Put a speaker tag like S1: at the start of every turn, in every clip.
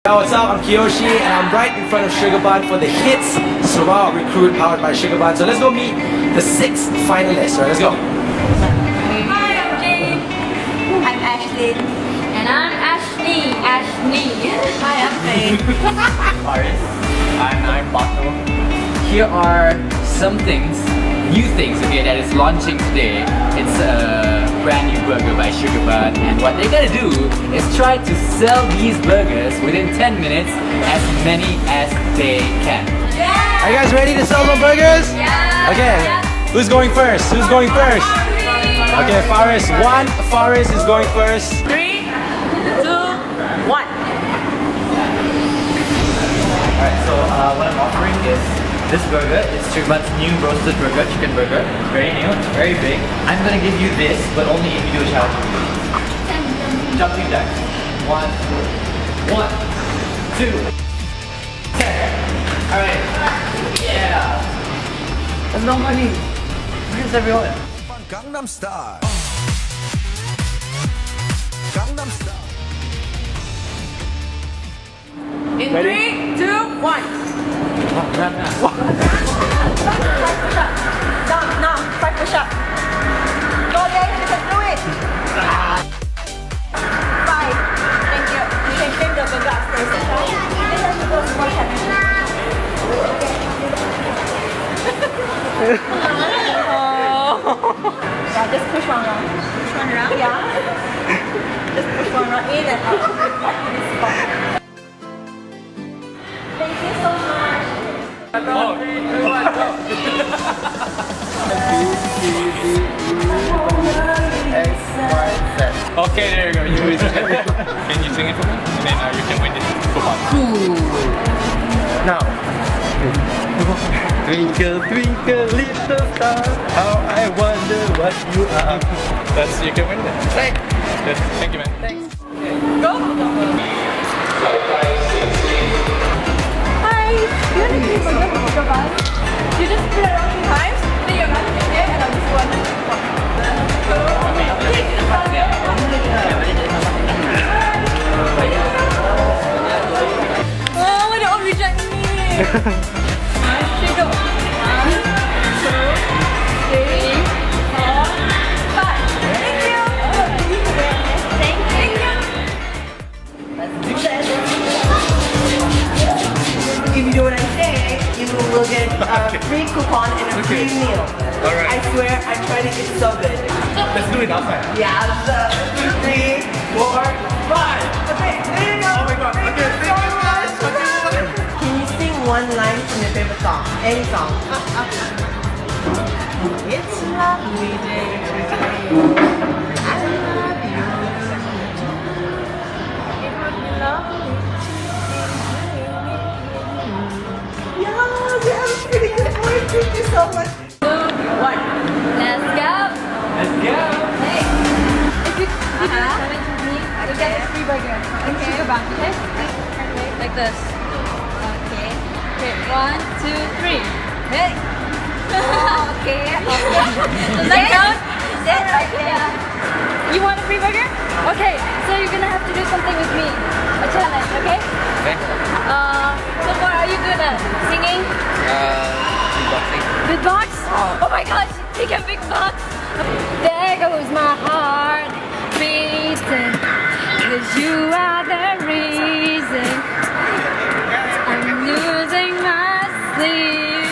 S1: What's up? I'm Kiyoshi and I'm right in front of SugarBun for the Hitz Sarawak Recruit powered by SugarBun. So let's go meet the 6 finalists. Alright, let's go.
S2: Hi, I'm Jane. I'm Ashley. And I'm Ashley. Hi, I'm Faye.
S3: Paris. I'm Bato. Here are some things, new things, okay, that is launching today. It's a brand new burger by SugarBun, and what they're gonna do is try to sell these burgers within 10 minutes, as many as they can.
S2: Yeah.
S1: Are you guys ready to sell some burgers?
S2: Yeah.
S1: Okay, who's going first? Who's going first? Okay, Faris. Faris is going first.
S2: 3, 2, 1.
S3: Alright, so what I'm offering is this burger. It's SugarBun's new roasted burger, chicken burger. It's very new, it's very big. I'm gonna give you this, but only if you do a challenge with me. Jumping jacks. 1, 2, 10. Alright. Yeah. There's no money. Where's everyone?
S4: Gangnam Style. Gangnam Style.
S2: In
S1: Ready?
S2: 3, 2, 1. No, 5 push-up. Go there, you can do it. 5. Thank you. You can bring the burger upstairs, okay? This has to go small challenge. Yeah, just push one round. Push one round? Yeah. Just push one round in and out. Thank you so much.
S5: Okay, there you go. You win. Can you sing it for me? And then you can win this coupon.
S1: Now.
S4: Twinkle, twinkle, little star, how I wonder what you are.
S5: That's you can win that.
S1: Right.
S5: Yes, thank you, man.
S2: Thanks. Go. Hi. You want to keep a look at SugarBun? You just spin it around 2 times, then you're going to get there, and I'll just one. Oh, don't reject me. Sugar. 1, 2, 3, 4, 5. Thank you. Thank you. Let's do this. If you do what I say, you will get a free coupon and a free meal.
S5: Alright.
S2: I swear, I tried it. It's so good.
S5: Let's do it outside.
S2: Yeah, 3, 4, 5. Okay, there you go.
S5: Oh my god.
S2: Thank
S5: Okay,
S2: you
S5: thank you.
S2: so much. Can you sing one line from your favorite song? Any song. It's a lovely day today. I love you. It would be lovely to yeah, pretty good work. Thank you so much. 2, 1. Let's go.
S3: Let's go!
S2: Hey. If you do the challenge with me, you get a free burger. Okay. SugarBun, okay? Like this. Okay. Okay, 1, 2, 3. Hey! Okay. Does that count? Yes, okay. You want a free burger? Okay, so you're gonna have to do something with me. A challenge, okay?
S3: Okay.
S2: So far, are you good at singing?
S3: Beatboxing.
S2: Beatbox? Oh my gosh, take a big box. There goes my heart beating, 'cause you are the reason I'm losing my sleep.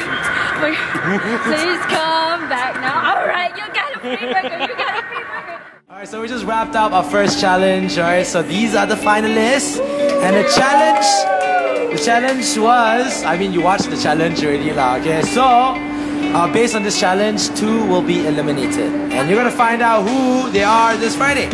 S2: Please come back now. Alright, you got a free burger, you got a free burger.
S1: Alright, so we just wrapped up our first challenge. Alright, so these are the finalists. And the challenge was, I mean, you watched the challenge already lah. Okay, so based on this challenge, 2 will be eliminated. And you're gonna find out who they are this Friday.